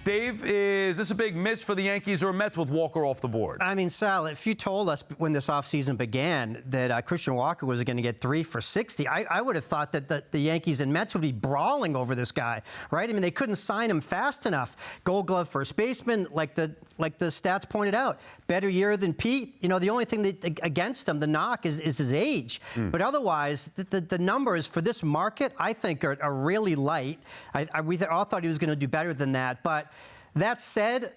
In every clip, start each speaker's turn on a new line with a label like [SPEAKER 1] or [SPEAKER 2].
[SPEAKER 1] Dave, is this a big miss for the Yankees or Mets with Walker off the board?
[SPEAKER 2] I mean, Sal, if you told us when this offseason began that Christian Walker was going to get 3 for 60, I would have thought that the Yankees and Mets would be brawling over this guy, right? I mean, they couldn't sign him fast enough. Gold Glove first baseman, like the stats pointed out, better year than Pete. You know, the only thing that against him, the knock, is his age. But otherwise, the numbers for this market, I think, are really light. We all thought he was going to do better than that, but that said,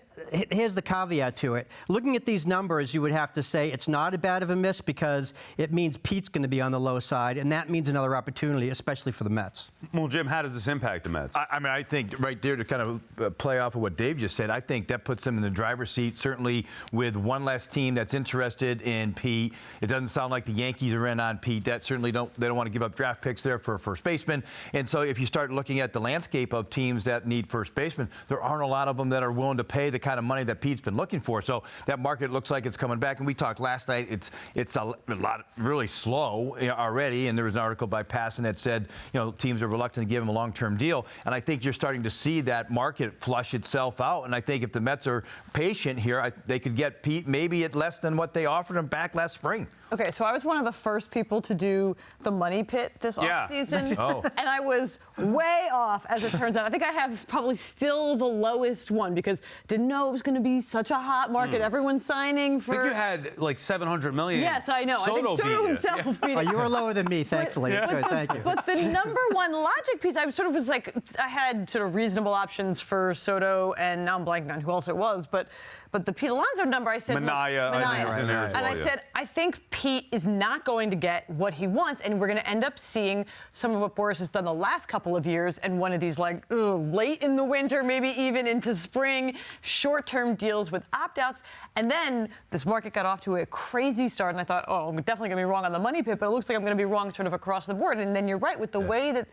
[SPEAKER 2] here's the caveat to it. Looking at these numbers, you would have to say it's not a bad of a miss because it means Pete's going to be on the low side, and that means another opportunity, especially for the Mets.
[SPEAKER 1] Well, Jim, how does this impact the Mets?
[SPEAKER 3] I mean, I think right there to kind of play off of what Dave just said, I think that puts them in the driver's seat, certainly with one less team that's interested in Pete. It doesn't sound like the Yankees are in on Pete. That certainly they don't want to give up draft picks there for a first baseman. And so if you start looking at the landscape of teams that need first baseman, there aren't a lot of them that are willing to pay the kind of money that Pete's been looking for. So that market looks like it's coming back. And we talked last night, it's a lot really slow already. And there was an article by Passan that said, you know, teams are reluctant to give him a long-term deal. And I think you're starting to see that market flush itself out. And I think if the Mets are patient here, they could get Pete maybe at less than what they offered him back last spring.
[SPEAKER 4] Okay, so I was one of the first people to do the money pit this offseason, and I was way off, as it turns out. I think I have probably still the lowest one because didn't know it was going to be such a hot market. Everyone's signing for.
[SPEAKER 1] I think you had like $700 million.
[SPEAKER 4] Yes, I know. I think Soto himself beat it.
[SPEAKER 2] You were lower than me, thankfully. Good, thank you.
[SPEAKER 4] But the number one logic piece, I sort of was like, I had sort of reasonable options for Soto, and now I'm blanking on who else it was, but the Pete Alonso number, I said,
[SPEAKER 1] Minaya.
[SPEAKER 4] And I said, I think Pete is not going to get what he wants, and we're going to end up seeing some of what Boris has done the last couple of years, and one of these like late in the winter, maybe even into spring, short-term deals with opt-outs. And then this market got off to a crazy start, and I thought, oh, I'm definitely going to be wrong on the money pit, but it looks like I'm going to be wrong sort of across the board. And then you're right with the way that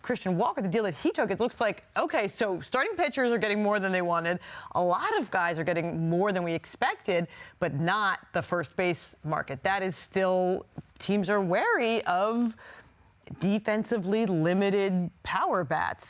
[SPEAKER 4] Christian Walker, the deal that he took, it looks like, okay, so starting pitchers are getting more than they wanted. A lot of guys are getting more than we expected, but not the first base market. That is still, teams are wary of defensively limited power bats.